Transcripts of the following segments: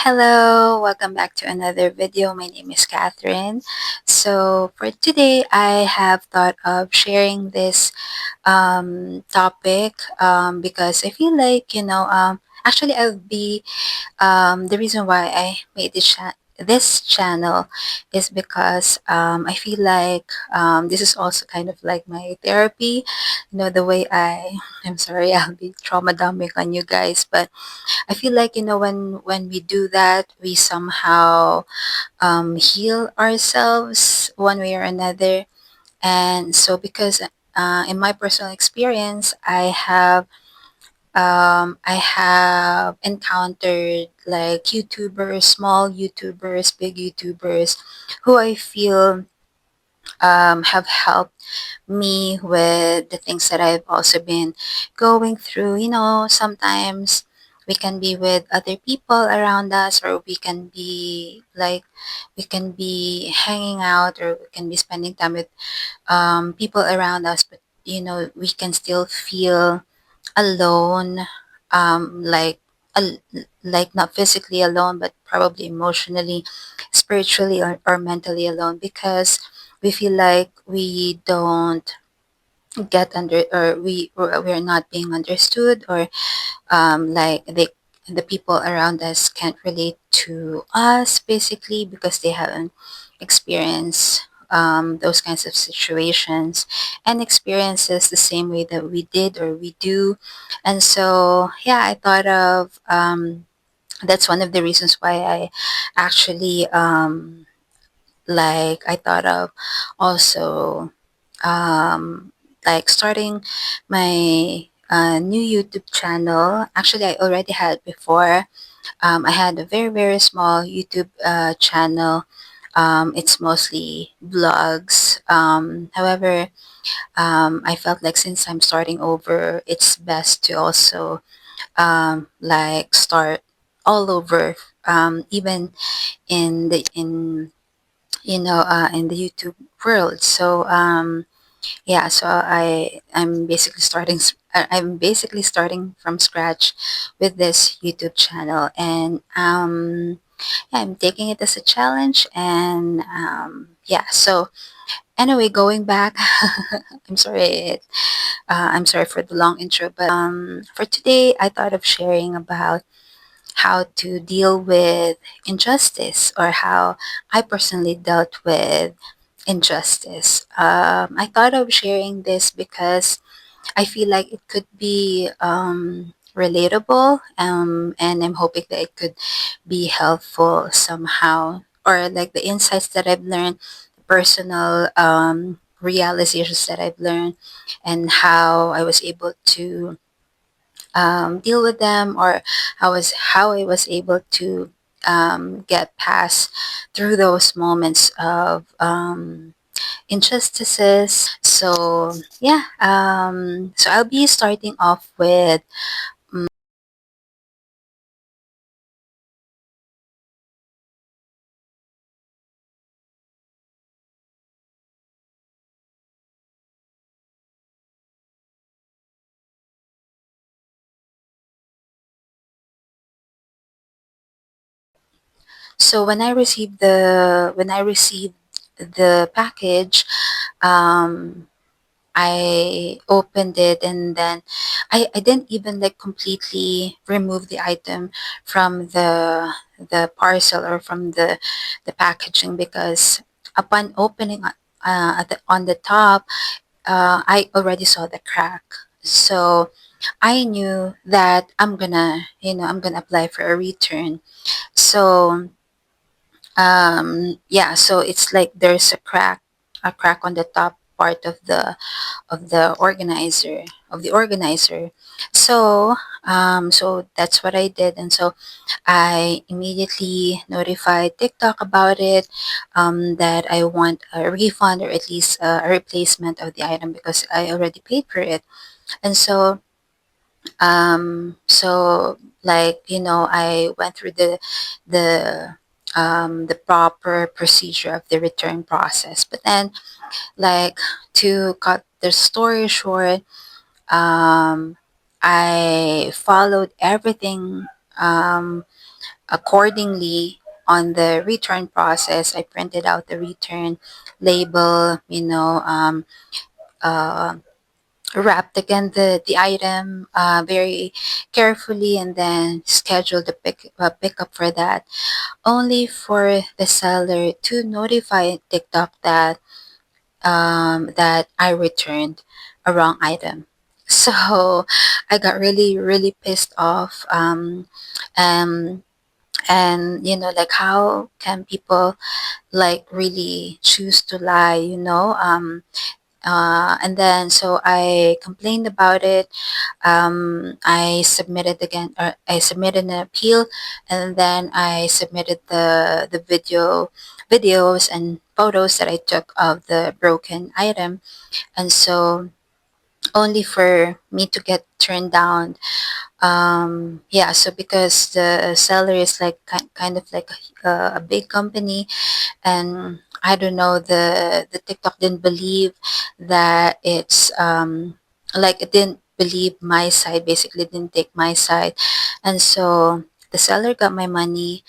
Hello, welcome back to another video. My name is Catherine. So, for today, I have thought of sharing this topic because I feel like, actually, I'll be the reason why I made this channel is because I feel like this is also kind of like my therapy. The way I'm sorry, I'll be trauma dumping on you guys, but I feel like when we do that, we somehow heal ourselves one way or another. And so, because in my personal experience, I have encountered like YouTubers, small YouTubers, big YouTubers, who I feel have helped me with the things that I've also been going through. Sometimes we can be with other people around us, or we can be hanging out, or we can be spending time with people around us, but we can still feel alone, like al- like not physically alone, but probably emotionally, spiritually, or mentally alone, because we feel like we don't get under, or we're not being understood, or like the people around us can't relate to us, basically, because they haven't experienced those kinds of situations and experiences the same way that we did or we do. And so, yeah, I thought of that's one of the reasons why I actually I thought of also um, like starting my new YouTube channel. Actually, I already had before. I had a very, very small YouTube channel. It's mostly vlogs. However, I felt like since I'm starting over, it's best to also start all over, even in the YouTube world. So yeah, so I'm basically starting from scratch with this YouTube channel, and yeah, I'm taking it as a challenge. And yeah, so anyway, going back, I'm sorry, I'm sorry for the long intro, but for today, I thought of sharing about how to deal with injustice, or how I personally dealt with injustice. I thought of sharing this because I feel like it could be relatable, and I'm hoping that it could be helpful somehow, or like the insights that I've learned, personal realizations that I've learned, and how I was able to deal with them, or how I was able to get past through those moments of injustices. So yeah, so I'll be starting off with so when I received the package, um, I opened it, and then I didn't even like completely remove the item from the parcel, or from the packaging, because upon opening on the top, I already saw the crack. So I knew that I'm gonna apply for a return. So yeah, so it's like there's a crack on the top part of the organizer. So that's what I did, and so I immediately notified TikTok about it, that I want a refund, or at least a replacement of the item, because I already paid for it. And so I went through the proper procedure of the return process. But then, like, to cut the story short, um, I followed everything, um, accordingly on the return process. I printed out the return label, uh, wrapped again the item very carefully, and then scheduled the pickup for that, only for the seller to notify TikTok that that I returned a wrong item. So I got really, really pissed off. Um, and like, how can people like really choose to lie? And then so I complained about it. I submitted again, or I submitted an appeal, and then I submitted the videos and photos that I took of the broken item, and so only for me to get turned down. Yeah, so because the seller is like kind of like a big company, and I don't know, the TikTok didn't believe that it's like, it didn't believe my side, basically didn't take my side, and so the seller got my money,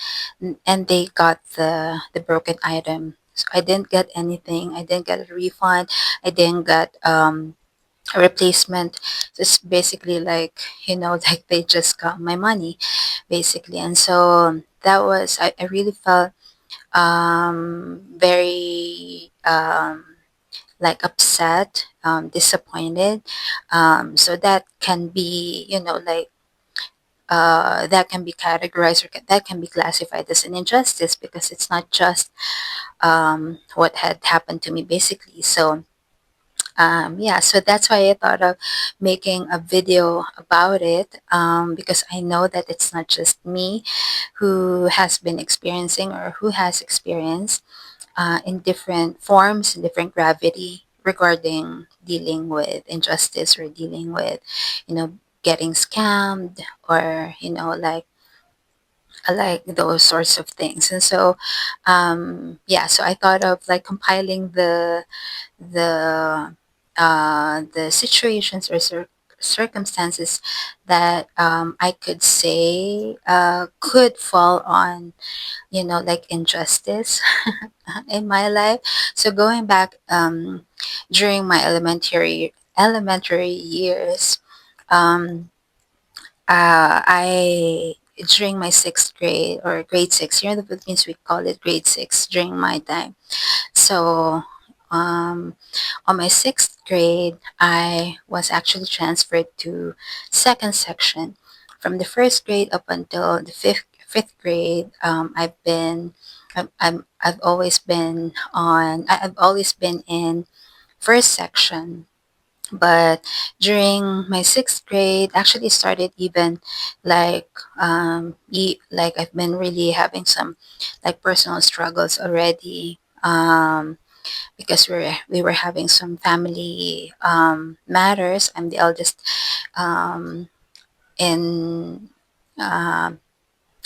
and they got the broken item. So I didn't get anything. I didn't get a refund. I didn't get a replacement. So it's basically like, like they just got my money, basically. And so that was, I really felt very like upset, disappointed. So that can be, like, that can be categorized, or that can be classified as an injustice, because it's not just what had happened to me, basically. So yeah, so that's why I thought of making a video about it, because I know that it's not just me who has been experiencing, or who has experienced in different forms, in different gravity, regarding dealing with injustice, or dealing with, getting scammed, or, like those sorts of things. And so, yeah, so I thought of like compiling the situations, or circumstances that I could say could fall on, like, injustice in my life. So going back, during my elementary years, um, I during my sixth grade, or grade six, here in the Philippines we call it grade six, during my time. So um, on my sixth grade, I was actually transferred to second section. From the first grade up until the fifth grade, I've always been in first section. But during my sixth grade, actually started even like, like, I've been really having some like personal struggles already. Because we were having some family matters. I'm the eldest um, in um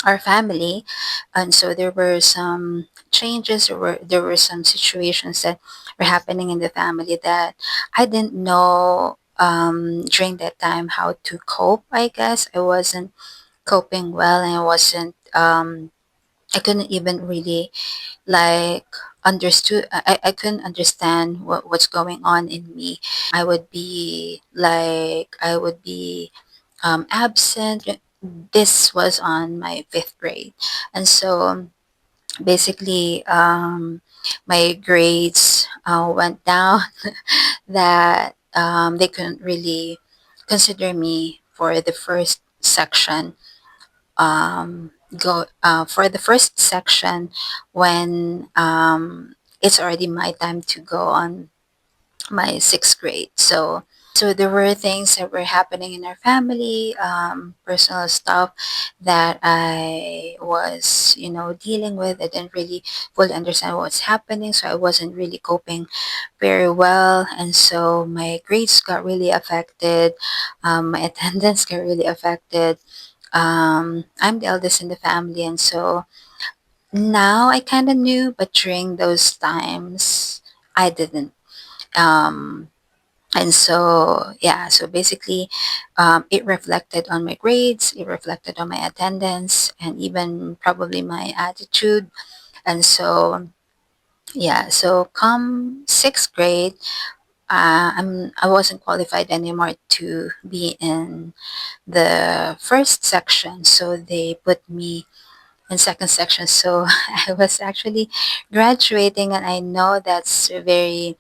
our family, and so there were some changes, or there were some situations that were happening in the family that I didn't know during that time how to cope. I guess I wasn't coping well, and I couldn't even really like understood. I couldn't understand what's going on in me. I would be absent. This was on my fifth grade, and so basically, my grades went down. That they couldn't really consider me for the first section. Go For the first section, when it's already my time to go on my sixth grade. So there were things that were happening in our family, personal stuff that I was, dealing with. I didn't really fully understand what's happening, so I wasn't really coping very well, and so my grades got really affected. My attendance got really affected. I'm the eldest in the family, and so now I kind of knew, but during those times, I didn't. Um, And so yeah, so basically it reflected on my grades, it reflected on my attendance, and even probably my attitude. And so yeah, so come sixth grade, I wasn't qualified anymore to be in the first section, so they put me in second section. So I was actually graduating, and I know that's very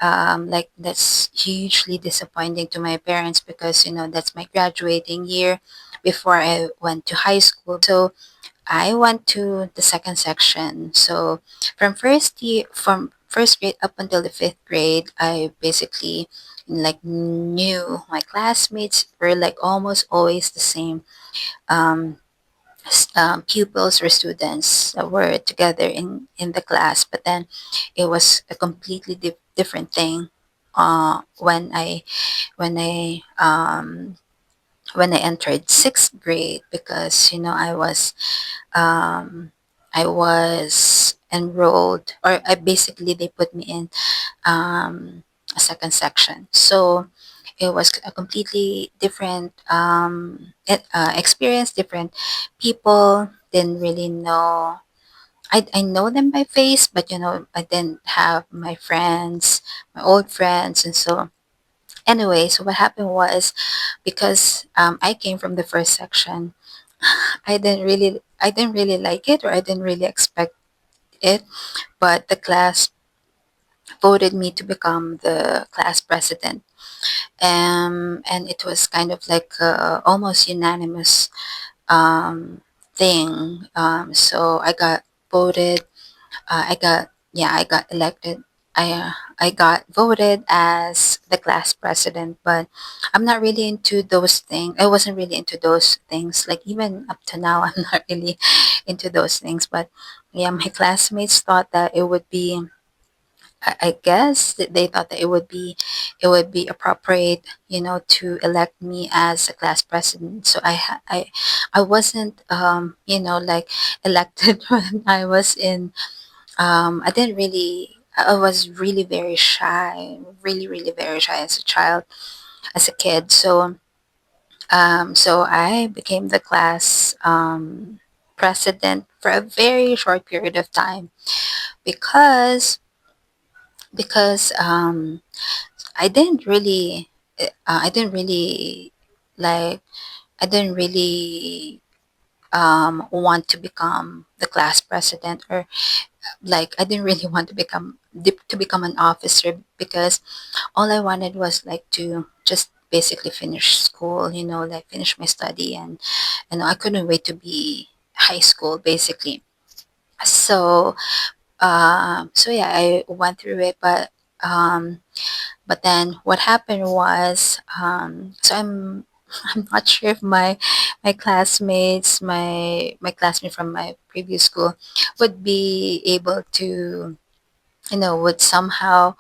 like that's hugely disappointing to my parents, because that's my graduating year before I went to high school. So I went to the second section. So from first grade up until the fifth grade, I basically like knew my classmates were like almost always the same. Um, Pupils or students that were together in the class, but then it was a completely different thing when I entered sixth grade, because um, I was enrolled, or I basically they put me in a second section. So it was a completely different experience, different people. Didn't really know. I know them by face, but I didn't have my friends, my old friends, and so anyway. So what happened was, because I came from the first section, I didn't really like it, or I didn't really expect it, but the class voted me to become the class president. And it was kind of like almost unanimous thing. So I got voted. I got elected. I got voted as the class president, but I'm not really into those things. I wasn't really into those things. Like even up to now, I'm not really into those things. But yeah, my classmates thought that it would be. I guess that they thought that it would be appropriate, to elect me as a class president. So I wasn't like elected when I was in. I didn't really. I was really very shy, really really very shy as a child, as a kid. So I became the class president for a very short period of time, because because I didn't really, I didn't really like, I didn't really want to become the class president, or like I didn't really want to become an officer, because all I wanted was like to just basically finish school, like finish my study, and I couldn't wait to be high school basically. So so yeah, I went through it, but then what happened was, so I'm not sure if my classmates, my classmate from my previous school would be able to, would somehow,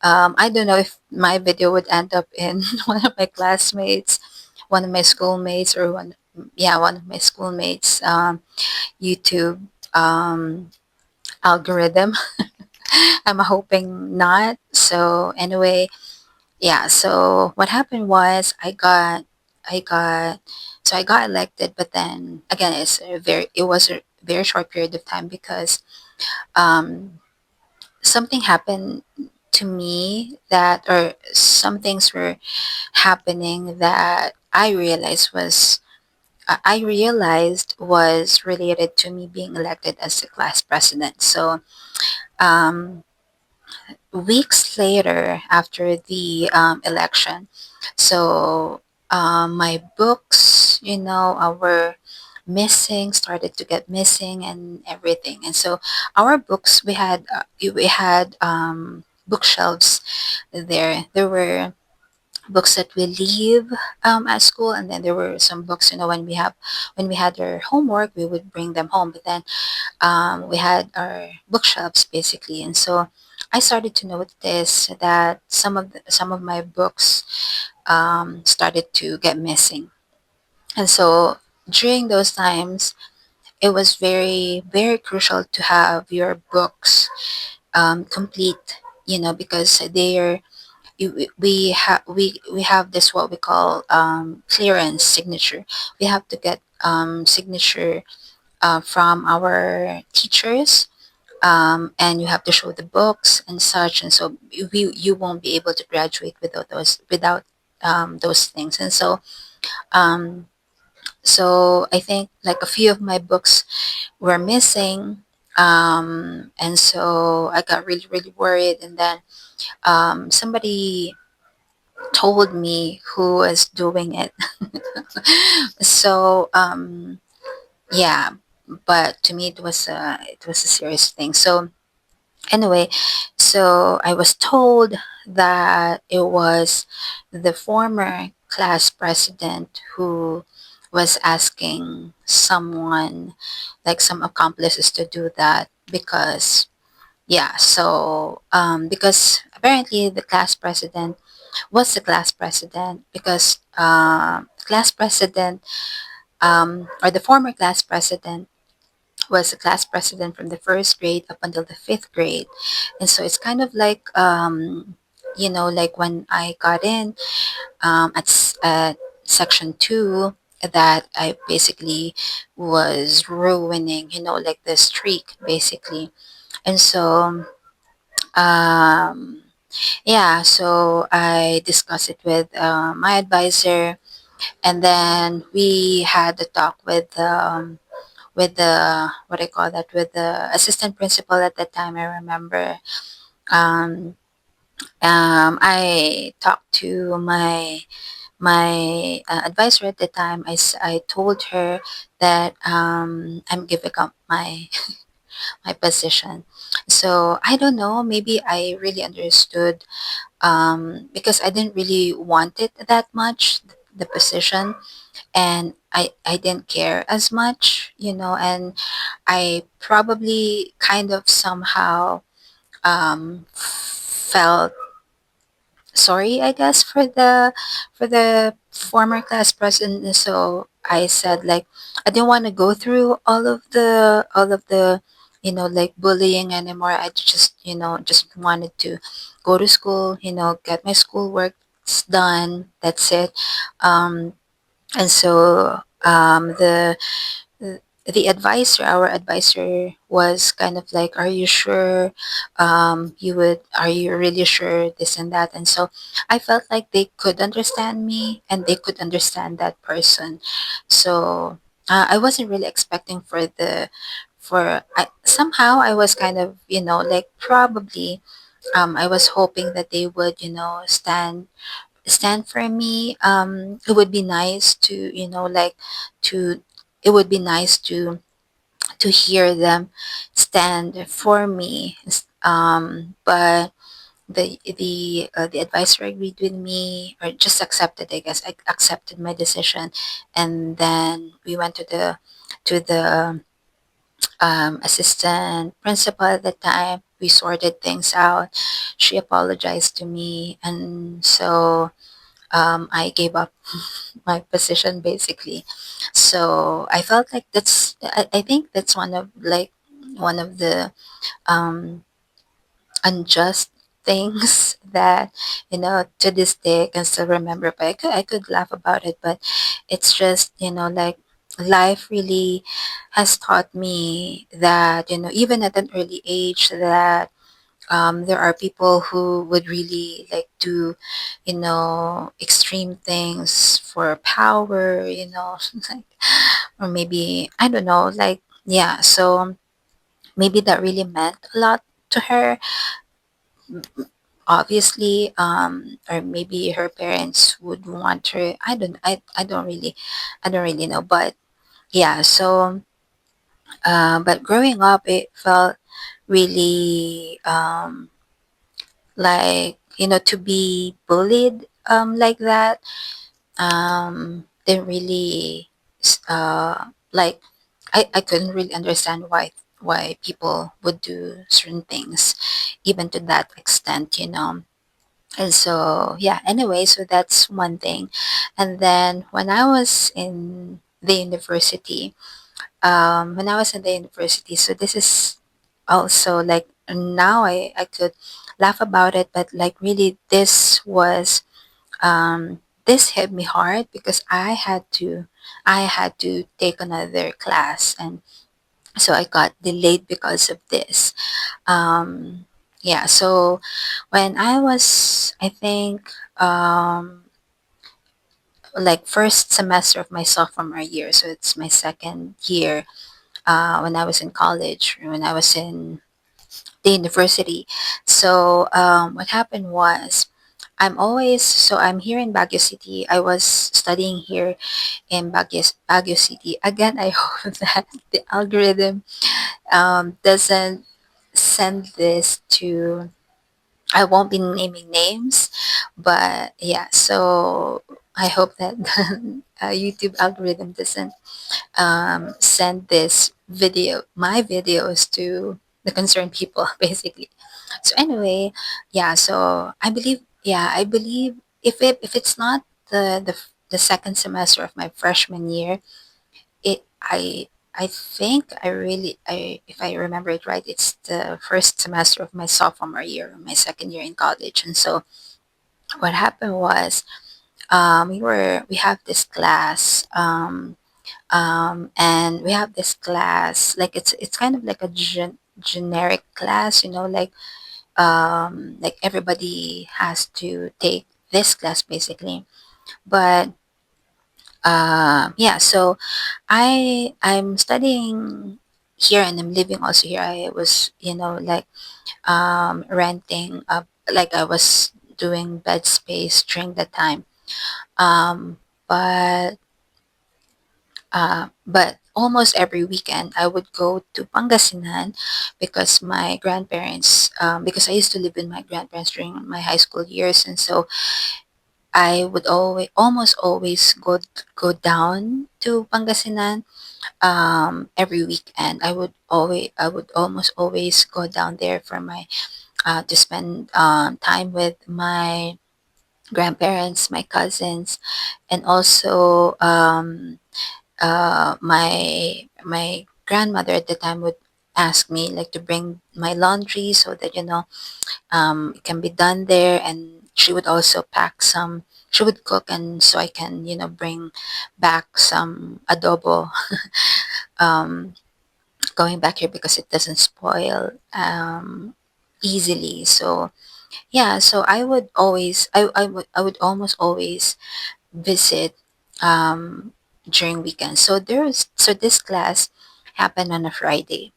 I don't know if my video would end up in one of my classmates, one of my schoolmates, or one of my schoolmates YouTube algorithm. I'm hoping not. So anyway, yeah, so what happened was, I got so I got elected, but then again, it was a very short period of time, because um something happened to me, that or some things were happening that I realized was related to me being elected as the class president. So um weeks later, after the election, so my books, were missing, started to get missing, and everything. And so our books, we had bookshelves there. There were books that we leave at school, and then there were some books, when we had our homework, we would bring them home. But then we had our bookshelves basically, and so I started to notice that some of my books started to get missing. And so during those times, it was very very crucial to have your books complete, because we have this what we call clearance signature. We have to get signature from our teachers, and you have to show the books and such, and so you won't be able to graduate without those things. And um, so I think like a few of my books were missing, and so I got really really worried. And then somebody told me who was doing it. So yeah, but to me it was a serious thing. So anyway, so I was told that it was the former class president who was asking someone, like some accomplices, to do that because, yeah, so because apparently the class president was the class president because class president or the former class president was the class president from the first grade up until the fifth grade. And so it's kind of like, like when I got in at section two, that I basically was ruining, like the streak, basically. And so, um, yeah, so I discussed it with my advisor, and then we had a talk with the what I call that with the assistant principal at that time. I remember um, I talked to my advisor at the time. I told her that I'm giving up my position. So I don't know. Maybe I really understood because I didn't really want it that much, the position, and I didn't care as much, and I probably kind of somehow felt sorry, I guess, for the former class president. And so I said, like, I didn't want to go through all of the like bullying anymore. I just just wanted to go to school, get my schoolwork done. That's it. Um, and so the advisor, our advisor, was kind of like, "Are you sure? Are you really sure this and that?" And so I felt like they could understand me and they could understand that person. So I wasn't really expecting somehow I was kind of like probably I was hoping that they would stand for me. It would be nice to like to it would be nice to hear them stand for me. But the advisor agreed with me, or just accepted, I guess. I accepted my decision, and then we went to the assistant principal at the time. We sorted things out. She apologized to me, and so I gave up my position, basically. So I felt like I think that's one of the um, unjust things that to this day I can still remember. But I could laugh about it, but it's just like life really has taught me that even at an early age that there are people who would really like do, extreme things for power, like, or maybe, I don't know, like, yeah, so maybe that really meant a lot to her, obviously, or maybe her parents would want her. I don't really know, but yeah, so, but growing up, it felt really, like to be bullied like that didn't really like I couldn't really understand why people would do certain things even to that extent. And so yeah, anyway, so that's one thing. And then when I was in the university, so this is also like now I could laugh about it, but like really this hit me hard because I had to take another class, and so I got delayed because of this. Um, yeah, so when I was, I think, like first semester of my sophomore year, so it's my second year when I was in college, when I was in the university. So what happened was, I'm here in Baguio City. I was studying here in Baguio City. Again, I hope that the algorithm doesn't send this to, I won't be naming names, but yeah, so I hope that the YouTube algorithm doesn't send my videos to the concerned people, basically. So anyway, yeah, so I believe if it's not the second semester of my freshman year, it I think I really I if I remember it right, it's the first semester of my sophomore year, my second year in college. And so what happened was, we have this class, and we have this class like it's kind of like a generic class, like everybody has to take this class basically. But yeah, so I'm studying here and I'm living also here. I was, like renting up, like I was doing bed space during that time. Um, but but almost every weekend I would go to Pangasinan because my grandparents, because I used to live with my grandparents during my high school years, and so I would almost always go down to Pangasinan every weekend. I would almost always go down there for my to spend time with my grandparents, my cousins, and also my grandmother at the time would ask me like to bring my laundry so that it can be done there, and she would also pack some. She would cook, and so I can bring back some adobo um, going back here because it doesn't spoil easily. So yeah, so I would almost always visit during weekends. So this class happened on a Friday.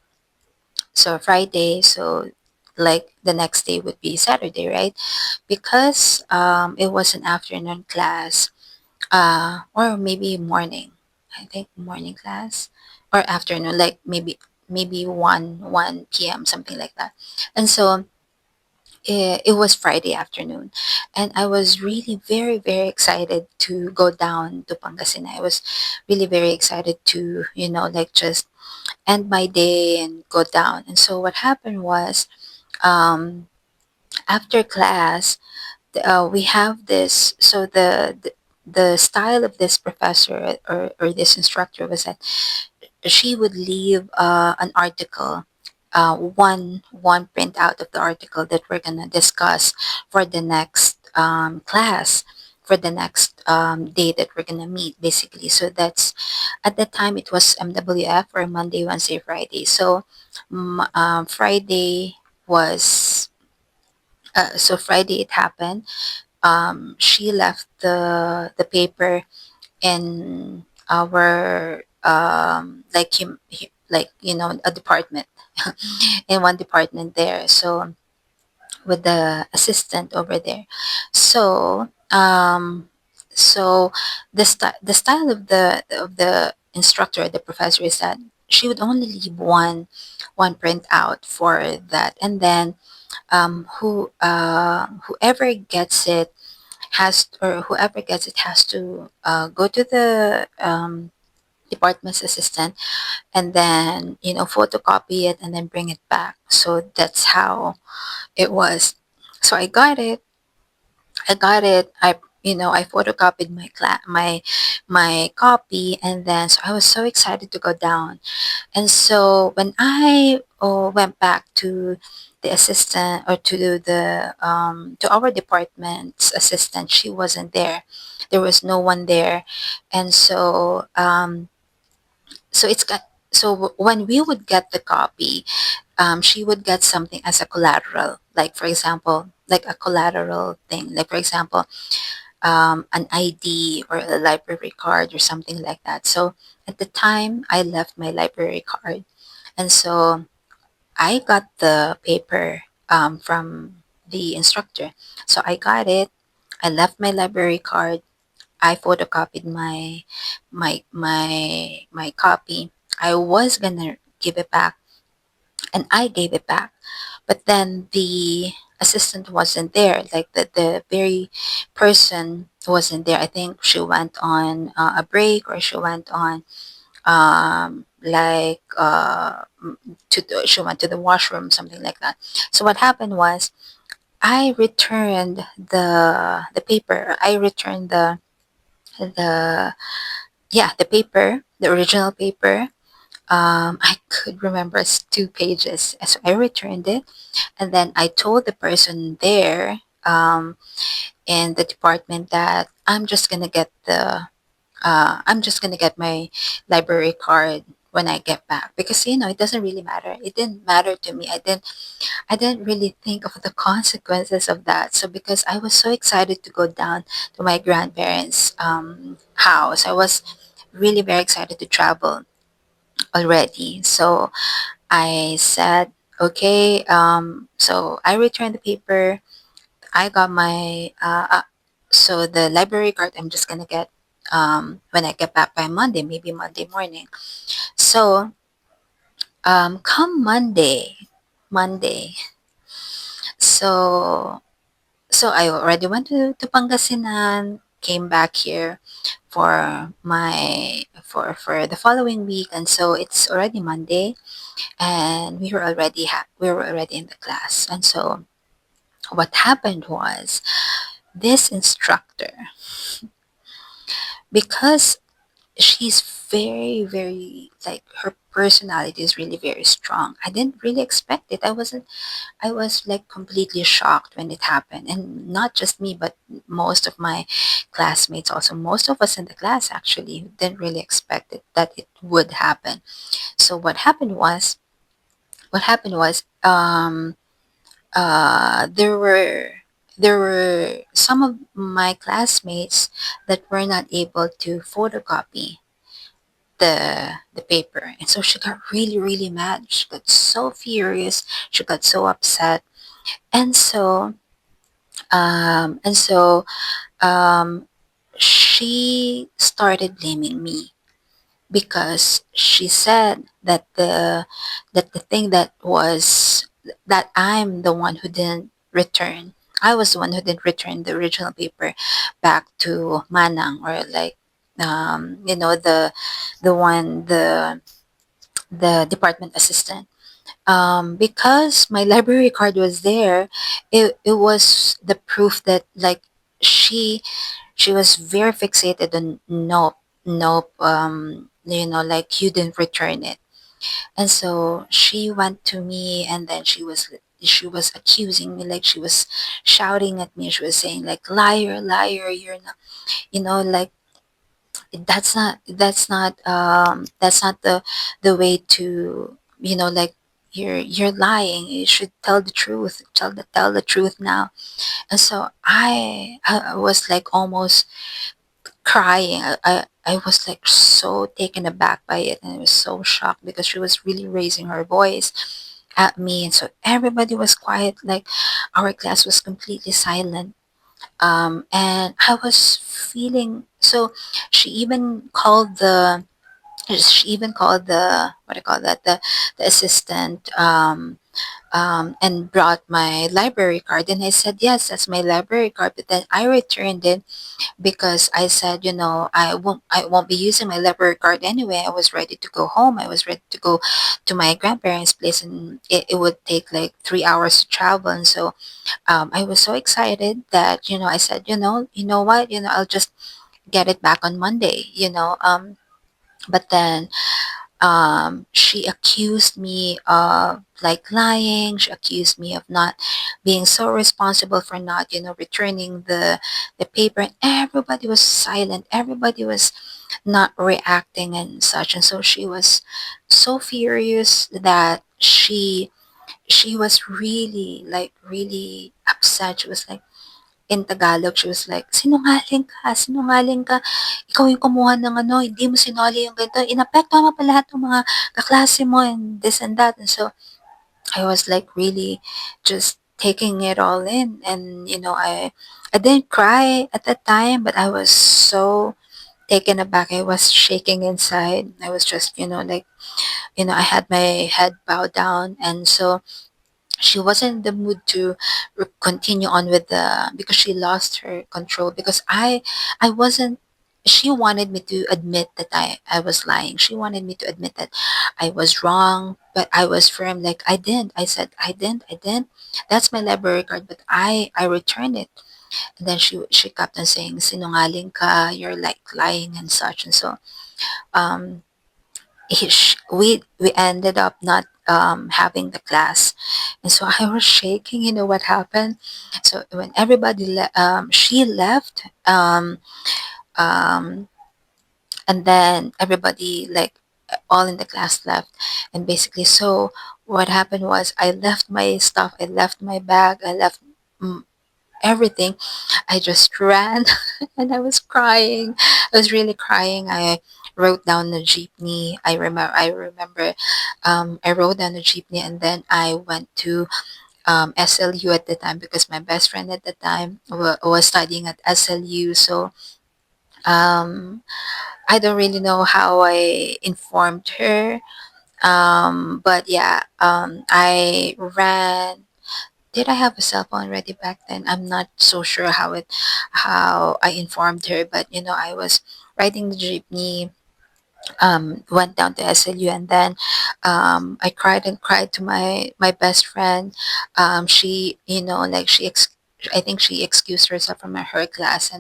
So Friday, so like the next day would be Saturday, right? Because it was an afternoon class, or maybe morning. I think morning class or afternoon, like maybe 1 p.m., something like that. And so it was Friday afternoon, and I was really very, very excited to go down to Pangasinan. I was really very excited to, like just end my day and go down. And so what happened was, um, after class, we have this. So the style of this professor or this instructor was that she would leave an article, one printout of the article that we're gonna discuss for the next class, for the next day that we're gonna meet, basically. So that's at that time it was MWF, or Monday, Wednesday, Friday. So Friday was so Friday it happened. She left the paper in our like a department in one department there, so with the assistant over there. So the style of the instructor, the professor, is that she would only leave one printout for that, and then whoever gets it has to go to the department's assistant, and then photocopy it and then bring it back. So that's how it was. So I got it. I photocopied my copy, and then so I was so excited to go down. And so when I went back to the assistant, or to our department's assistant, she wasn't there. There was no one there. And so it's got so when we would get the copy, she would get something as a collateral, like for example, like a collateral thing, like for example, an ID or a library card or something like that. So at the time, I left my library card, and so I got the paper from the instructor. So I got it. I left my library card. I photocopied my copy. I was gonna give it back, and I gave it back. But then the assistant wasn't there. Like the very person wasn't there. I think she went on a break, or she went on like she went to the washroom, something like that. So what happened was, I returned the paper. I returned the the paper, the original paper. I could remember it's 2 pages. So I returned it, and then I told the person there in the department that I'm just gonna get my library card when I get back, because it doesn't really matter. It didn't matter to me. I didn't really think of the consequences of that. So because I was so excited to go down to my grandparents' house, I was really very excited to travel already. So I said, okay. So I returned the paper. I got my so the library card. I'm just gonna get when I get back by Monday, maybe Monday morning. So come Monday. So I already went to Pangasinan, came back here for the following week, and so it's already Monday, and we were already in the class. And so what happened was, this instructor, because she's very, very, like, her personality is really very strong. I didn't really expect it. I was like completely shocked when it happened. And not just me, but most of my classmates, also most of us in the class, actually didn't really expect it, that it would happen. So what happened was there were some of my classmates that were not able to photocopy the paper, and so she got really, really mad. She got so furious. She got so upset. And so um and so um she started blaming me, because she said that the thing that I'm the one who didn't return. I was the one who didn't return the original paper back to Manang, or like the one the department assistant. Because my library card was there, it was the proof that, like, she was very fixated on nope, nope, like, you didn't return it. And so she went to me, and then she was accusing me, like, she was shouting at me. She was saying, like, liar, liar, you're not, like, that's not the way to, like, you're lying. You should tell the truth. Tell the truth now. And so I was like almost crying. I was like so taken aback by it, and I was so shocked because she was really raising her voice at me. And so everybody was quiet, like, our class was completely silent. And I was feeling so. She even called the she even called the, what do you call that, the assistant, and brought my library card. And I said, yes, that's my library card. But then I returned it because I said, I won't be using my library card anyway. I was ready to go home. I was ready to go to my grandparents' place, and it would take like 3 hours to travel. And so I was so excited that, I said, what, I'll just get it back on Monday, but then she accused me of like lying. She accused me of not being so responsible for not, returning the paper. And everybody was silent. Everybody was not reacting and such. And so she was so furious that she was really like really upset. She was like, in Tagalog, she was like, sinungaling ka, ikaw yung kumuha ng ano, hindi mo sinoli yung ganito, inapektuhan mo pa lahat ng mga kaklase mo and this and that. And so I was like really just taking it all in. And I didn't cry at that time, but I was so taken aback. I was shaking inside. I was just, like, I had my head bowed down. And so she wasn't in the mood to continue on with the, because she lost her control, because I wasn't, she wanted me to admit that I was lying. She wanted me to admit that I was wrong, but I was firm, like, I said I didn't, that's my library card, but I returned it. And then she kept on saying, sinungaling ka, you're like lying and such. And so um we ended up not having the class. And so I was shaking. You know what happened? So when she left, um, and then everybody, like, all in the class left. And basically, so what happened was, I left my stuff, I left my bag, I left mm, everything. I just ran and I was crying. I was really crying. I wrote down the jeepney. I remember I wrote down the jeepney, and then I went to SLU at the time, because my best friend at the time was studying at SLU. So um, I don't really know how I informed her. But yeah, I ran. Did I have a cell phone already back then? I'm not so sure how I informed her, but I was riding the jeepney, went down to SLU, and then I cried and cried to my best friend. She, like, I think she excused herself from her class,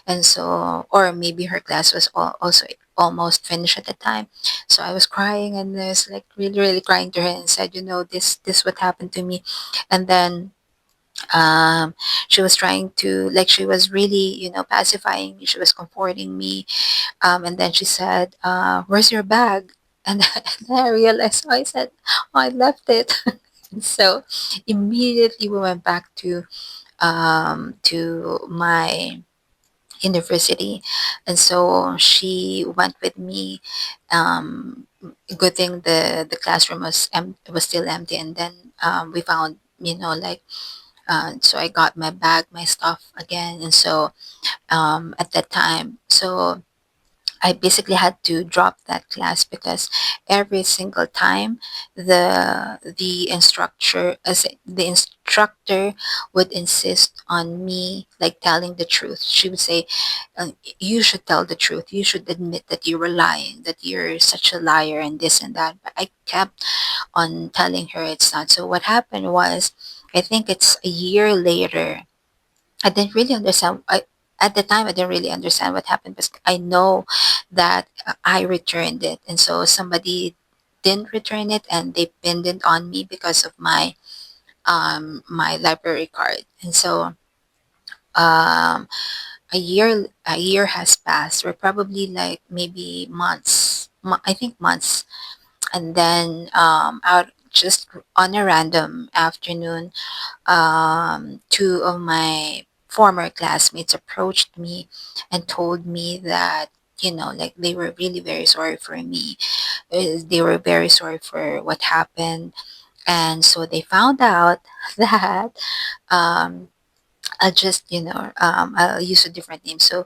and so, or maybe her class was also almost finished at the time. So I was crying, and I was like really really crying to her, and said, this what happened to me. And then um she was trying to, like, she was really, pacifying me, she was comforting me. And then she said, where's your bag? And then I realized, oh, I said, oh, I left it. And so immediately we went back to my university. And so she went with me. Good thing the classroom was still empty. And then we found, like, so I got my bag, my stuff again. And so at that time, so I basically had to drop that class, because every single time the instructor would insist on me, like, telling the truth. She would say, "You should tell the truth. You should admit that you were lying, that you're such a liar, and this and that." But I kept on telling her it's not. So what happened was, I think it's a year later, I didn't really understand. At the time, I didn't really understand what happened, because I know that I returned it, and so somebody didn't return it, and they pinned it on me because of my library card. And so um, a year has passed, or probably like maybe months. I think months. And then out just on a random afternoon, two of my former classmates approached me and told me that, like, they were really very sorry for me. They were very sorry for what happened. And so they found out that um, I'll use a different name. So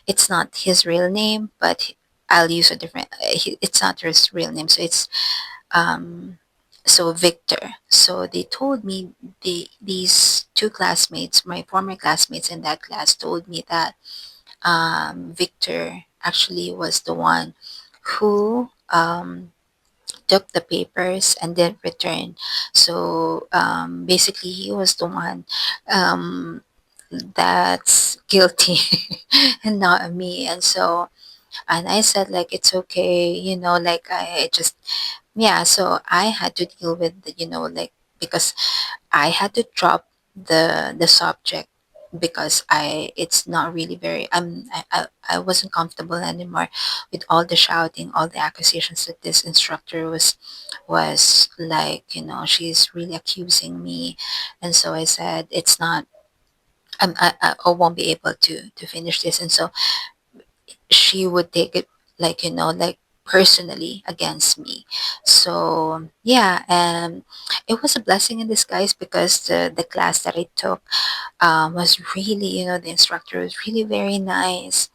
it's not his real name, but I'll use a different, it's not his real name. So it's um, so Victor. So they told me, these two classmates, my former classmates in that class, told me that Victor actually was the one who took the papers and then returned. So basically, he was the one um, that's guilty and not me. And so, and I said, like, it's okay, like, I just, yeah. So I had to deal with like, because I had to drop the subject, because it's not really very, I wasn't comfortable anymore with all the shouting, all the accusations that this instructor was like, she's really accusing me. And so I said, it's not, I won't be able to finish this. And so she would take it, like, like, personally against me. So yeah, and it was a blessing in disguise, because the class that I took was really, the instructor was really very nice.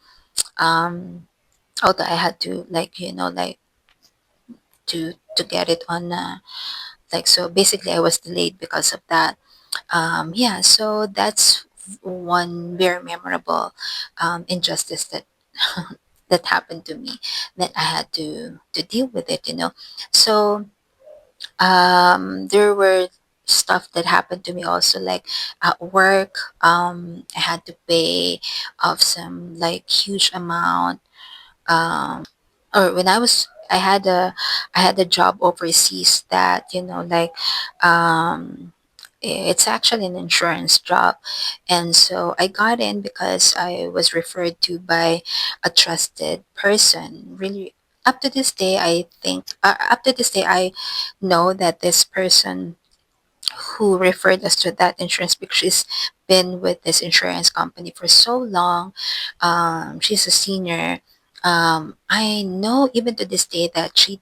um Although I had to, like, like, to get it on, like, so basically I was delayed because of that. Yeah, so that's one very memorable injustice that that happened to me, that I had to deal with it. So there were stuff that happened to me also, like at work. I had to pay of some, like, huge amount, or when I had a job overseas, that, like, it's actually an insurance job. And so I got in because I was referred to by a trusted person. Really, up to this day, I know that this person who referred us to that insurance, because she's been with this insurance company for so long. She's a senior. I know even to this day that she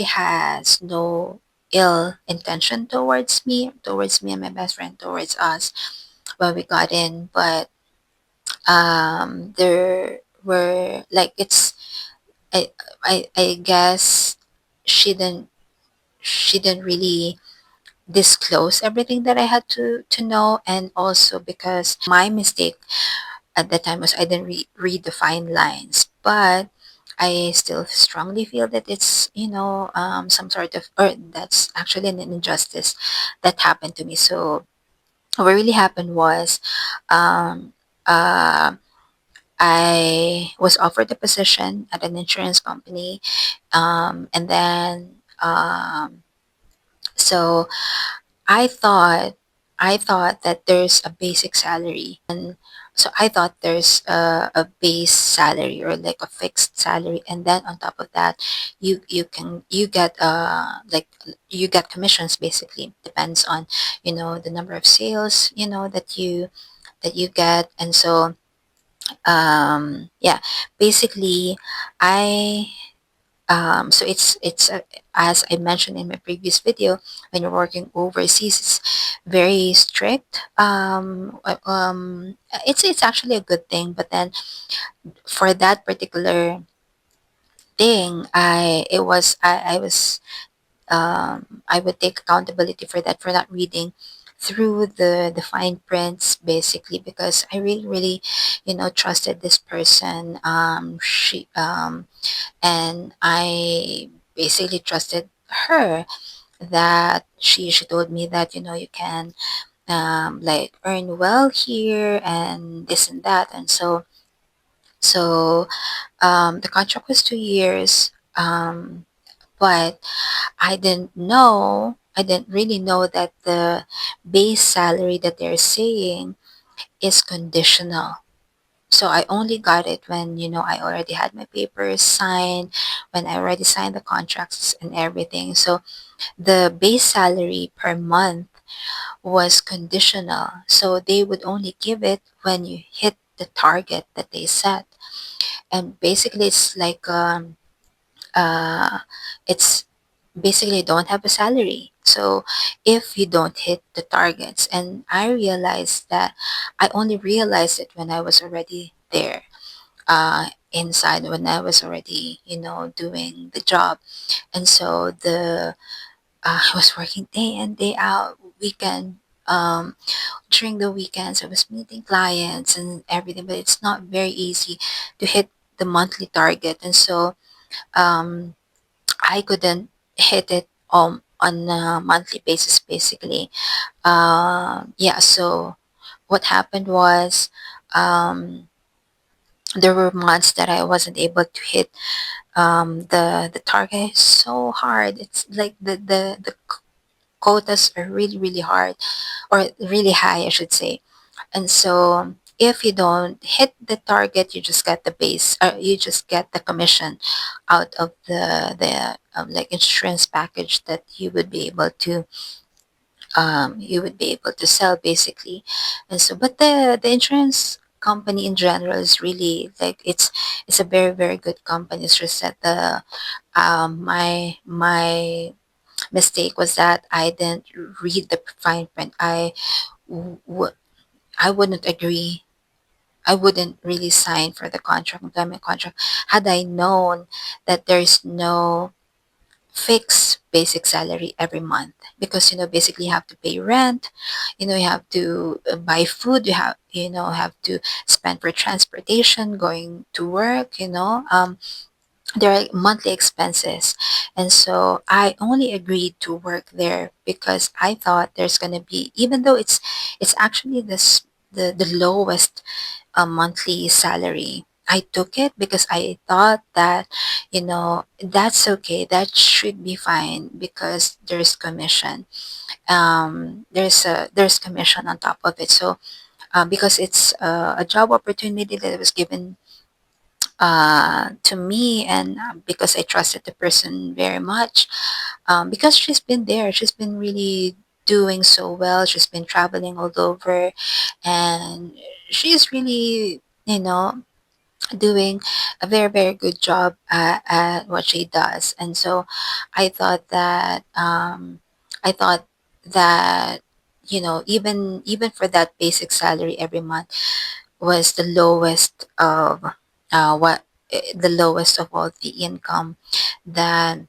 has no ill intention towards me and my best friend, towards us when we got in. But there were, like, I, I guess she didn't she didn't really disclose everything that I had to know. And also because my mistake at the time was I didn't read the fine lines. But I still strongly feel that it's, some sort of, or that's actually an injustice that happened to me. So what really happened was, um, uh, I was offered a position at an insurance company, and then so I thought that there's a basic salary. And so I thought there's a base salary, or like a fixed salary, and then on top of that, you get commissions. Basically, depends on, the number of sales, that you get. And so yeah, basically, I so as I mentioned in my previous video, when you're working overseas, it's very strict. It's actually a good thing, but then for that particular thing, I would take accountability for that, for not reading through the fine prints, basically, because I really, really, trusted this person. She And I basically trusted her, that she told me that, you can, like, earn well here, and this and that. And so the contract was 2 years. But I didn't really know that the base salary that they're saying is conditional. So I only got it when, I already had my papers signed, when I already signed the contracts and everything. So the base salary per month was conditional. So they would only give it when you hit the target that they set. And basically, uh, it's basically don't have a salary. So if you don't hit the targets, and I only realized it when I was already there. inside when I was already, doing the job. And so I was working day in, day out, weekend. Um, During the weekends, I was meeting clients and everything, but it's not very easy to hit the monthly target. And so um, I couldn't hit it on a monthly basis, basically. Yeah, so what happened was um, there were months that I wasn't able to hit the target. Is so hard. It's like the quotas are really really hard, or really high, I should say. And so if you don't hit the target, you just get the base, you just get the commission out of the like insurance package that you would be able to sell, basically. And so, but the insurance company in general is really like it's a very very good company. It's just that the my mistake was that I didn't read the fine print. w- w- I wouldn't agree. I wouldn't really sign for the employment contract, had I known that there's no fixed basic salary every month. Because basically you have to pay rent, you have to buy food, you have to spend for transportation going to work, there are monthly expenses. And so I only agreed to work there because I thought there's going to be, even though it's actually the lowest monthly salary, I took it because I thought that that's okay, that should be fine, because there's commission. There's commission on top of it. So because it's a job opportunity that was given to me, and because I trusted the person very much, because she's been there, she's been really doing so well, she's been traveling all over, and she's really, doing a very very good job at what she does. And so I thought that I thought that even for that basic salary every month was the lowest of what the lowest of all the income that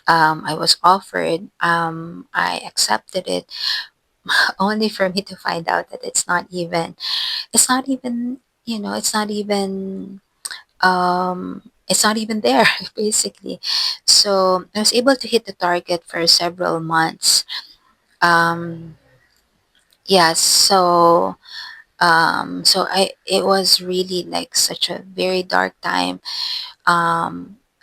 I was offered. I accepted it only for me to find out that it's not even it's not even there basically. So I was able to hit the target for several months. um yeah so I it was really like such a very dark time.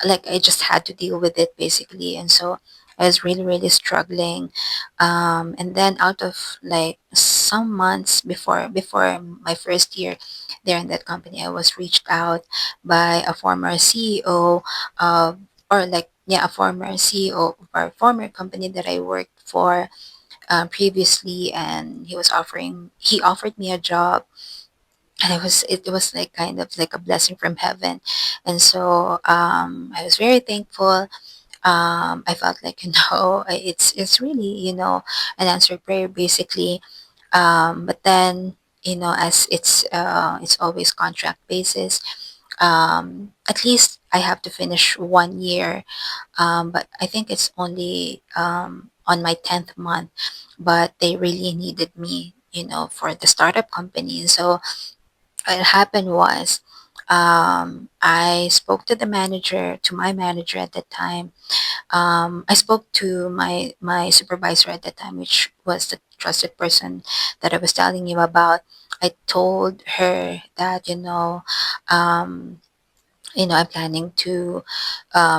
Like I just had to deal with it, basically. And so I was really really struggling. And then out of like some months before my first year there in that company, I was reached out by a former CEO of or like yeah a former CEO of our former company that I worked for previously. And he offered me a job, and it was like kind of like a blessing from heaven. And so I was very thankful. I felt like it's really an answered prayer, basically. But then as it's always contract basis. At least I have to finish 1 year, but I think it's only on my 10th month. But they really needed me, for the startup company. And so what happened was, I spoke to my manager at that time. I spoke to my supervisor at that time, which was the trusted person that I was telling you about. I told her that I'm planning to,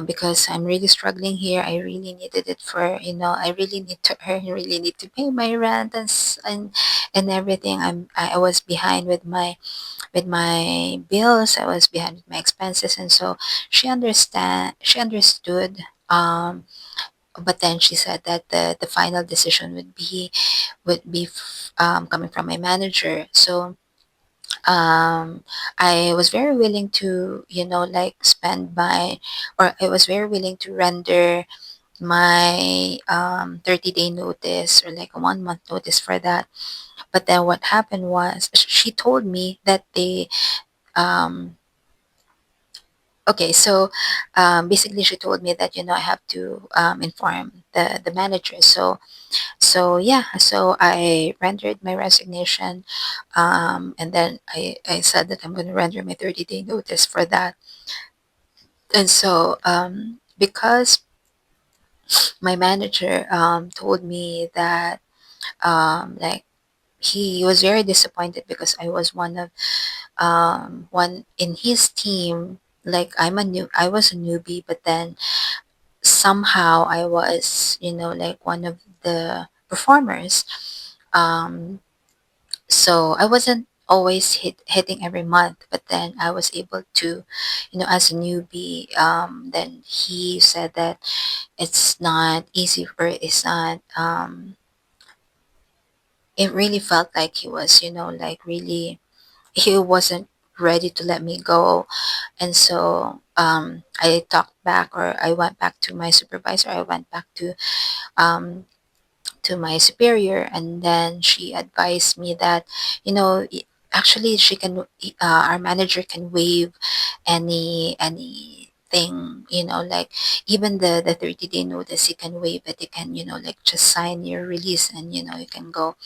because I'm really struggling here. I really needed it for, I really need to pay my rent and everything. I was behind with my bills. I was behind with my expenses. And so she understood. But then she said that the final decision would be coming from my manager. So I was very willing to, like spend my, or I was very willing to render my 30-day notice, or like a 1 month notice for that. But then what happened was she told me that um, Okay, so basically she told me that I have to inform the manager. So yeah, so I rendered my resignation, and then I said that I'm going to render my 30-day notice for that. And so because my manager told me that like he was very disappointed because I was one in his team. Like I was a newbie, but then somehow I was, like one of the performers. Um, so I wasn't always hitting every month, but then I was able to, as a newbie. Then he said that it's not easy, or it's not. It really felt like he was, like really he wasn't ready to let me go. And so I talked back, or I went back to my supervisor. I went back um, to my superior, and then she advised me that actually she can our manager can waive anything, like even the 30-day notice. You can waive it. You can, like just sign your release, and you can go.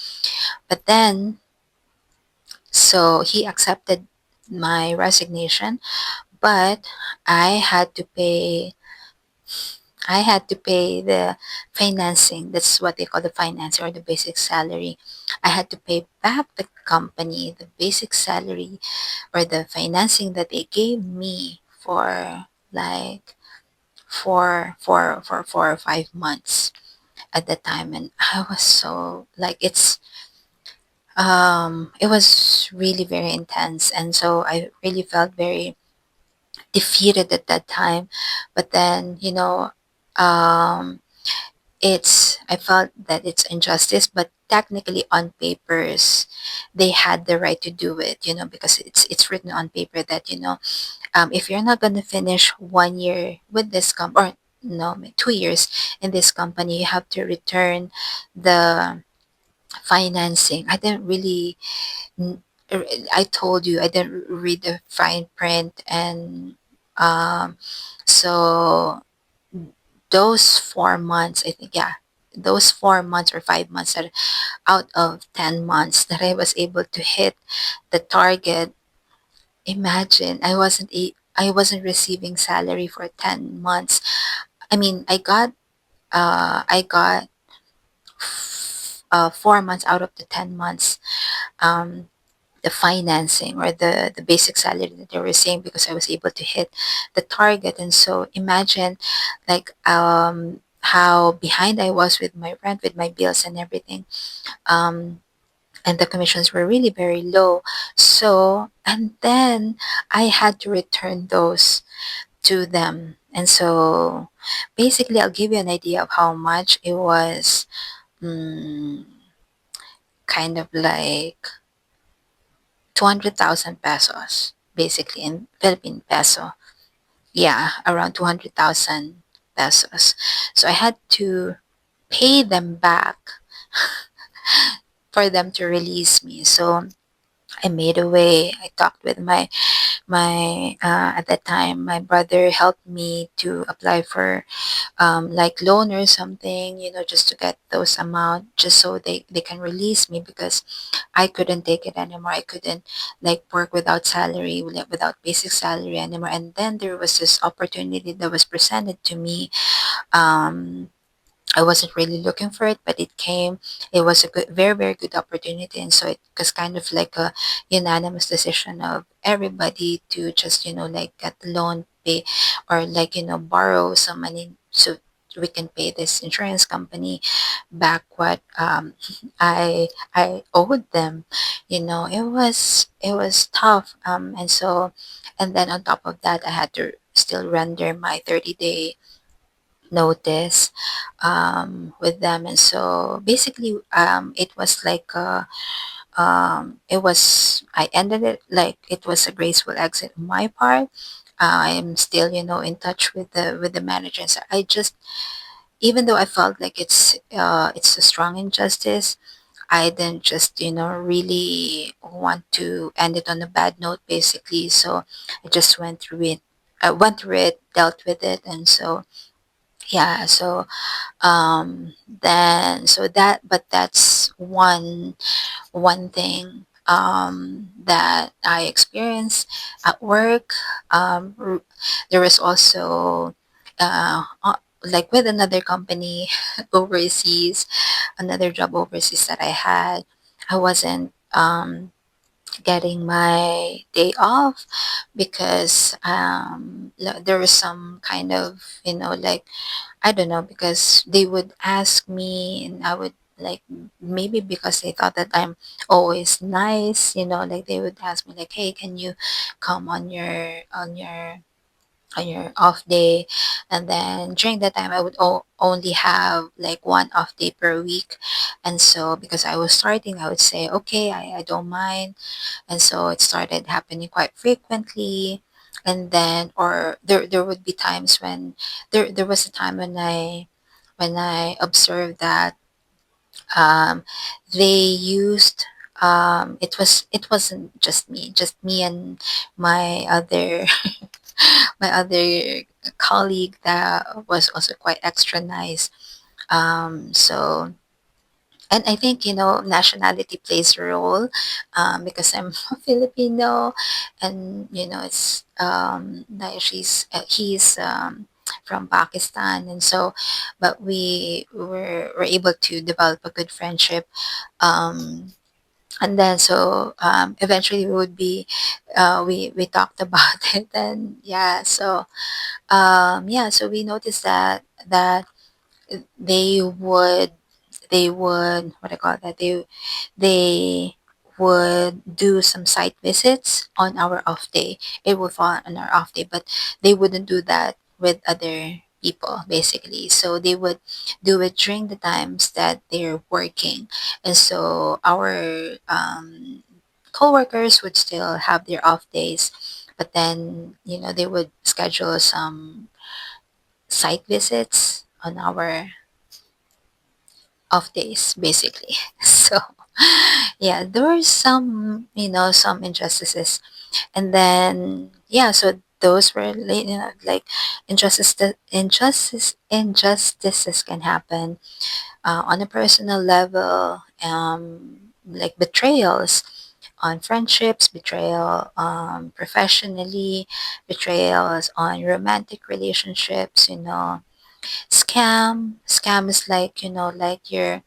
But then, so he accepted my resignation, but I had to pay I had to pay the financing. That's what they call the financing, or the basic salary. I had to pay back the company the basic salary, or the financing that they gave me for like for 4 or 5 months at the time. And I was so like it was really very intense, and so I really felt very defeated at that time. But then, um I felt that it's injustice, but technically on papers they had the right to do it, because it's written on paper that, if you're not going to finish 1 year with this or no, 2 years in this company, you have to return the financing. I didn't really n- I told you I didn't read the fine print. And um so those 4 months, I think, yeah, those 4 months or 5 months, that out of 10 months that I was able to hit the target. Imagine, I wasn't receiving salary for 10 months. I mean, I got 4 months out of the 10 months, um the financing, or the basic salary that they were saying, because I was able to hit the target. And so imagine, like, how behind I was with my rent, with my bills and everything. Um, and the commissions were really very low. So, and then I had to return those to them. And so basically, I'll give you an idea of how much it was. mm, Kind of like 200,000 pesos, basically in Philippine peso. Yeah, around 200,000 pesos. So I had to pay them back for them to release me. So I made a way. I talked with my at that time my brother helped me to apply for like loan or something, just to get those amount, just so they can release me, because I couldn't take it anymore. I couldn't like work without salary, without basic salary anymore. And then there was this opportunity that was presented to me. um I wasn't really looking for it, but it came. It was a good, very, very good opportunity. And so it was kind of like a unanimous decision of everybody to just, like get the loan, pay, or like, borrow some money, so we can pay this insurance company back what I owed them. It was tough. And then on top of that, I had to still render my 30-day notice with them. And so basically, it was like I ended it like it was a graceful exit on my part. I'm still, in touch with the managers. I just, even though I felt like it's a strong injustice, I didn't just, really want to end it on a bad note, basically. So I just went through it. I went through it, dealt with it, and so yeah. So then so that but that's one thing that I experienced at work. There was also like with another company overseas, another job overseas that I had. I wasn't getting my day off because there was some kind of, like, I don't know, because they would ask me and I would, like, maybe because they thought that I'm always nice, like they would ask me like, hey, can you come on your off day? And then during that time I would only have like one off day per week. And so because I was starting, I would say, okay, I don't mind. And so it started happening quite frequently. And then, or there would be times when there was a time when I observed that um, they used it wasn't just me and my other my other colleague that was also quite extra nice. So, and I think, nationality plays a role, because I'm Filipino, and it's like he's from Pakistan, and so, but we were able to develop a good friendship, um, and then so eventually we talked about it, and yeah, so so we noticed that they would what I call that they would do some site visits on our off day. It would fall on our off day, but they wouldn't do that with other people basically. So they would do it during the times that they're working, and so our coworkers would still have their off days, but then they would schedule some site visits on our off days basically. So yeah, there were some injustices, and then yeah, so those were like injustices can happen on a personal level, like betrayals on friendships, betrayal professionally, betrayals on romantic relationships. Scam is like, like you're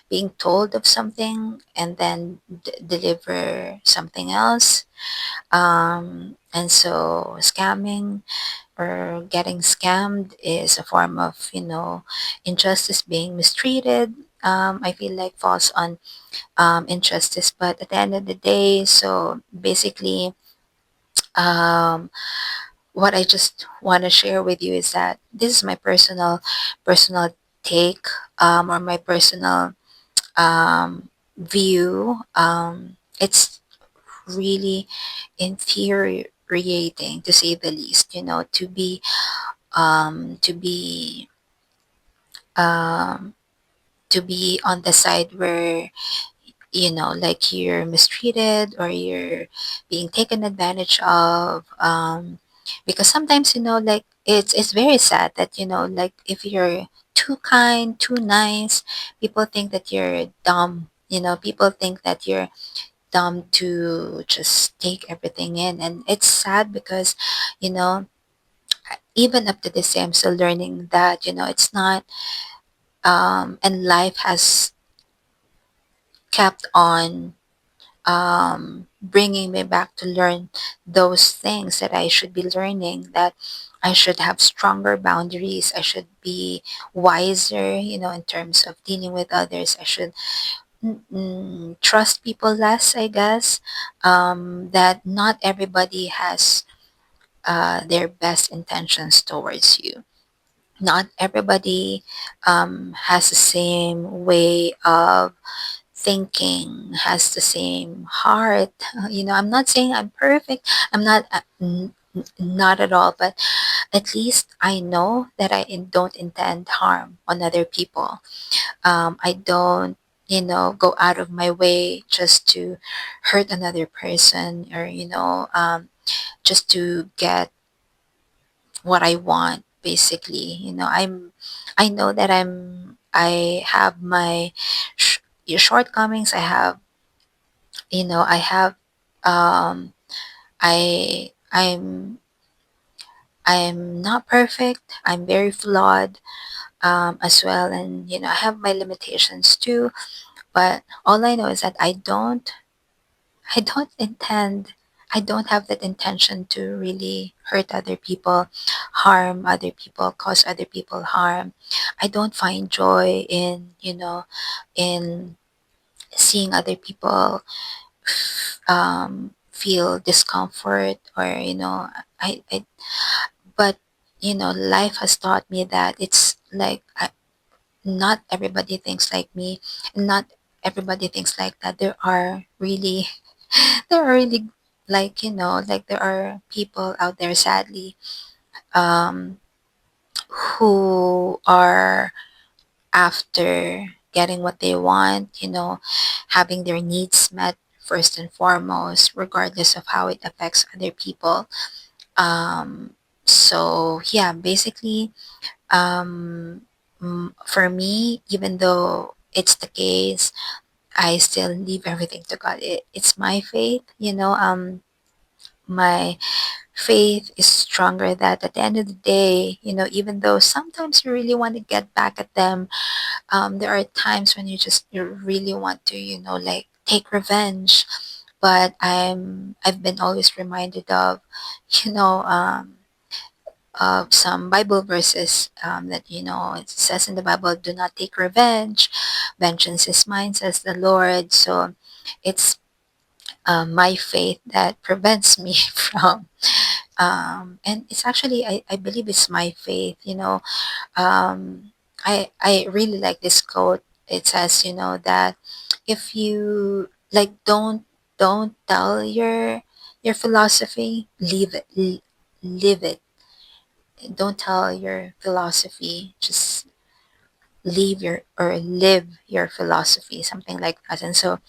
being told of something and then deliver something else. And so scamming or getting scammed is a form of, injustice, being mistreated. I feel like falls on injustice, but at the end of the day, so basically, um, what I just want to share with you is that this is my personal take, or my personal view. It's really infuriating, to say the least. To be um, to be on the side where like you're mistreated or you're being taken advantage of, because sometimes, like it's very sad that, like if you're too kind, too nice, people think that you're dumb. People think that you're dumb to just take everything in, and it's sad because, you know even up to this day I'm still learning that, it's not, and life has kept on bringing me back to learn those things that I should be learning, that I should have stronger boundaries. I should be wiser, in terms of dealing with others. I should trust people less, I guess. That not everybody has their best intentions towards you. Not everybody has the same way of thinking, has the same heart. I'm not saying I'm perfect. I'm not, not at all, but at least I know that I don't intend harm on other people. I don't. go out of my way just to hurt another person, or just to get what I want, basically. I know that I have my shortcomings. I have um I'm not perfect. I'm very flawed, as well, and I have my limitations too. But all I know is that I don't intend, I don't have that intention to really hurt other people, harm other people, cause other people harm. I don't find joy in, in seeing other people feel discomfort, or, I but, life has taught me that it's like, not everybody thinks like me, and not everybody thinks like that. There are really, like there are people out there, sadly, um, who are after getting what they want, having their needs met first and foremost, regardless of how it affects other people. So yeah, basically, for me, even though it's the case, I still leave everything to God. It's my faith, my faith is stronger that at the end of the day, even though sometimes you really want to get back at them, there are times when you really want to, like take revenge. But I've been always reminded of, you know, of some Bible verses, that, it says in the Bible, do not take revenge. Vengeance is mine, says the Lord. So it's my faith that prevents me from, and it's actually, I believe it's my faith, I really like this quote. It says, that if you like, don't tell your philosophy, live it. Don't tell your philosophy, just live your philosophy, something like that. And so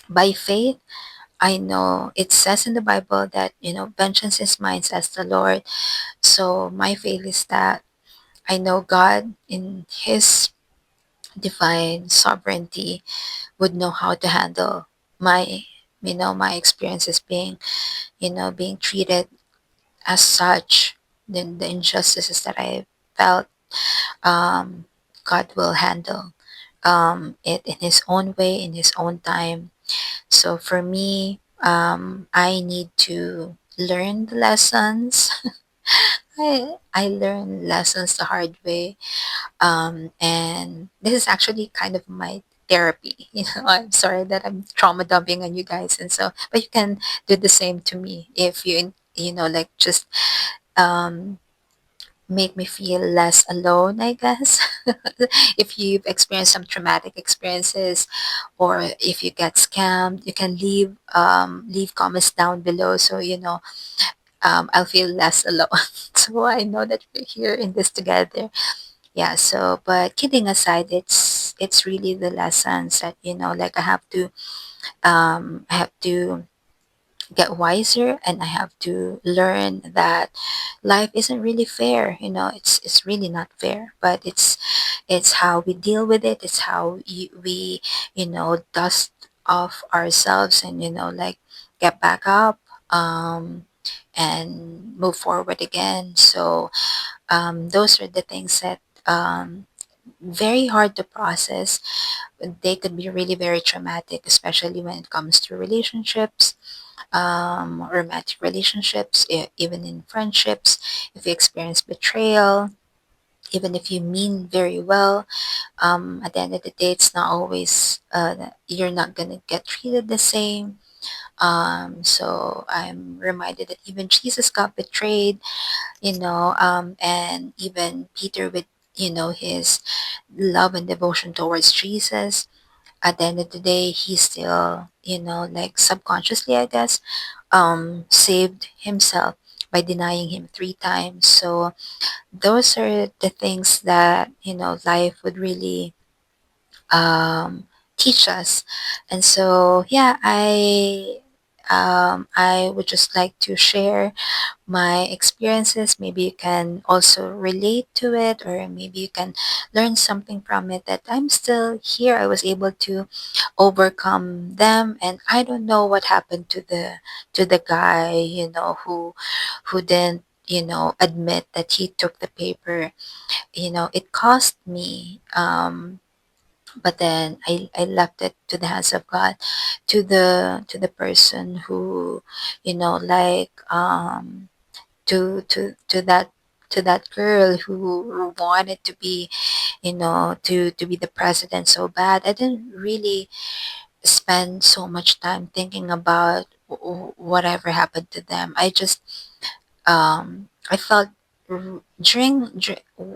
by faith, I know it says in the Bible that, vengeance is mine, says the Lord. So my faith is that I know God in his divine sovereignty would know how to handle my, my experiences, being treated as such, then the injustices that I felt, um, God will handle, it in his own way, in his own time. So for me, I need to learn the lessons. I learn lessons the hard way, and this is actually kind of my therapy. I'm sorry that I'm trauma dumping on you guys, and so, but you can do the same to me if like, just um, make me feel less alone, I guess. If you've experienced some traumatic experiences, or if you get scammed, you can leave comments down below, so I'll feel less alone. So I know that we're here in this together. Yeah, so, but kidding aside, it's really the lessons that, like, I have to get wiser, and I have to learn that life isn't really fair. It's really not fair, but it's how we deal with it. It's how we, dust off ourselves, and, like, get back up, and move forward again. So, those are the things that, very hard to process. They could be really very traumatic, especially when it comes to relationships, romantic relationships, even in friendships. If you experience betrayal, even if you mean very well, at the end of the day, it's not always, you're not going to get treated the same. So I'm reminded that even Jesus got betrayed, and even Peter, with, his love and devotion towards Jesus, at the end of the day, he still, like, subconsciously, I guess, saved himself by denying him 3 times. So those are the things that, life would really, um, teach us. And so yeah, I would just like to share my experiences. Maybe you can also relate to it, or maybe you can learn something from it, that I'm still here. I was able to overcome them, and I don't know what happened to the guy, who didn't, admit that he took the paper. It cost me, but then I left it to the hands of God, to the person who, like, to that girl who wanted to be, to be the president so bad. I didn't really spend so much time thinking about whatever happened to them. I felt,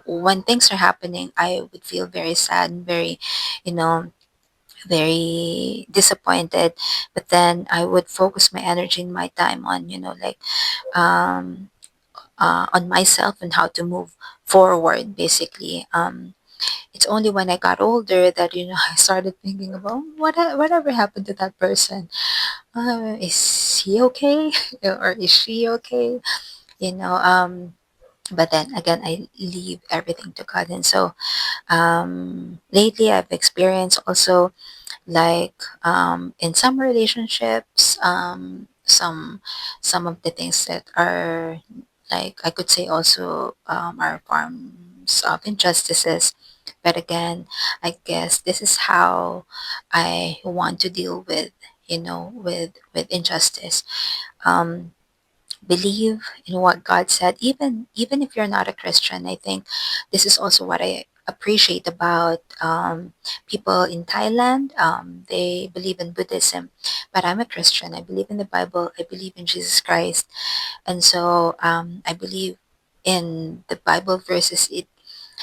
when things are happening, I would feel very sad and very, you know very disappointed. But then I would focus my energy and my time on, like, um on myself and how to move forward, basically. It's only when I got older that, I started thinking about whatever happened to that person. Is he okay? Or is she okay? you know um but then again, I leave everything to God. And so, lately I've experienced also, like, in some relationships, some of the things that are, like, I could say also, are forms of injustices. But again, I guess this is how I want to deal with, with injustice. um, Believe in what God said, even if you're not a Christian. I think this is also what I appreciate about, people in Thailand. They believe in Buddhism, but I'm a Christian. I believe in the Bible. I believe in Jesus Christ, and so, I believe in the Bible verses.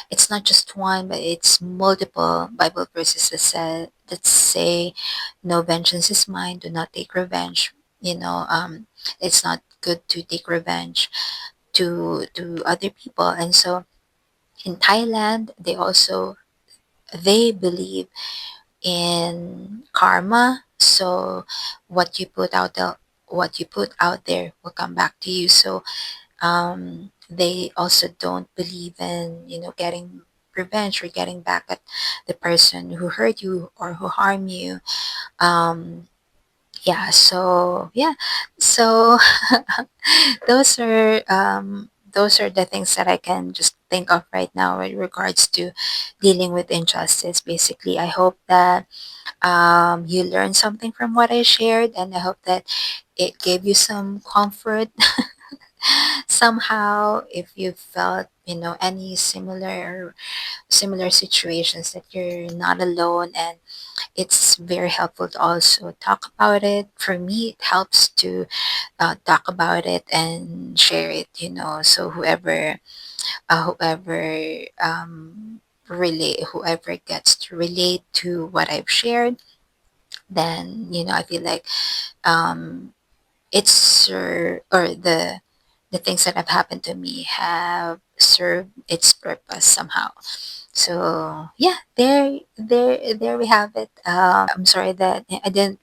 It's not just one, but it's multiple Bible verses that say, "No, vengeance is mine. Do not take revenge." It's not good to take revenge to other people. And so in Thailand, they believe in karma. So what you put out the what you put out there will come back to you. So, they also don't believe in, getting revenge or getting back at the person who hurt you or who harmed you. um so those are the things that I can just think of right now with regards to dealing with injustice. Basically, I hope that, you learned something from what I shared, and I hope that it gave you some comfort somehow, if you felt, any similar situations, that you're not alone. And it's very helpful to also talk about it. For me, it helps to, talk about it and share it, so whoever gets to relate to what I've shared, then, I feel like, um it's or the things that have happened to me have served its purpose somehow. So yeah, there we have it. I'm sorry that I didn't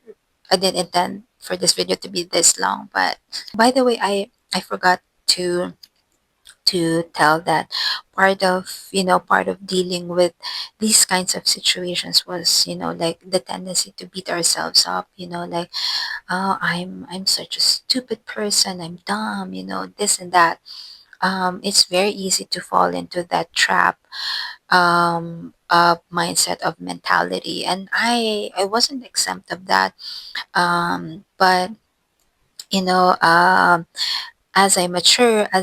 intend for this video to be this long. But by the way, I forgot to tell that part of dealing with these kinds of situations was, like, the tendency to beat ourselves up, like, "Oh, I'm such a stupid person. I'm dumb, this and that." It's very easy to fall into that trap, mindset of mentality, and I wasn't exempt of that. But, you know, um, as I mature, I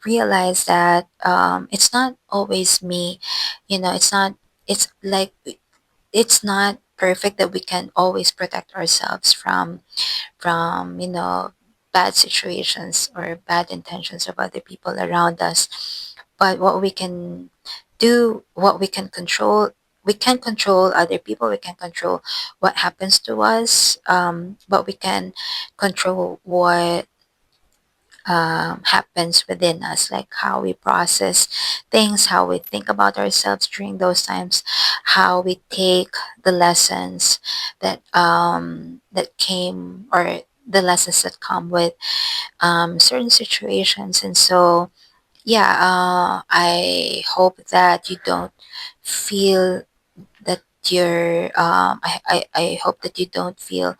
realize that, it's not always me. It's not. It's like, it's not perfect that we can always protect ourselves from bad situations or bad intentions of other people around us. But what we can control, we can control other people, we can control what happens to us, but we can control happens within us, like how we process things, how we think about ourselves during those times, how we take the lessons that came, or the lessons that come with certain situations. And so, yeah, I hope that you don't feel that I hope that you don't feel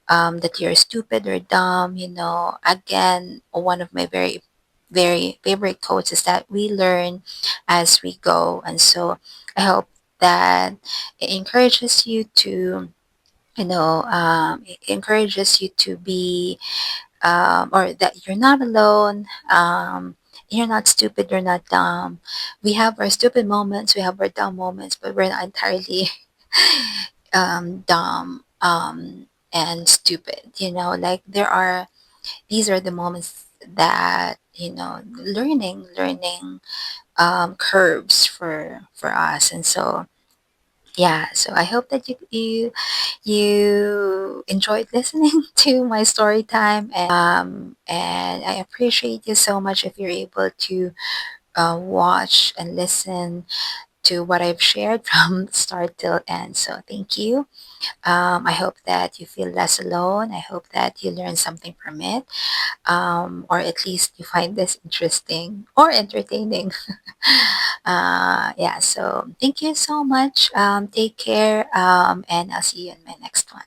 that you're stupid or dumb. Again, one of my very, very favorite quotes is that we learn as we go. And so I hope that it encourages you to, it encourages you to be, or that you're not alone. You're not stupid, you're not dumb. We have our stupid moments, we have our dumb moments, but we're not entirely dumb and stupid. Like these are the moments that, learning curves for us. And so, yeah, so I hope that you enjoyed listening to my story time. And I appreciate you so much if you're able to watch and listen to what I've shared from start till end. So thank you. I hope that you feel less alone. I hope that you learn something from it, or at least you find this interesting or entertaining. Yeah, so thank you so much. Take care, and I'll see you in my next one.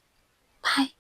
Bye.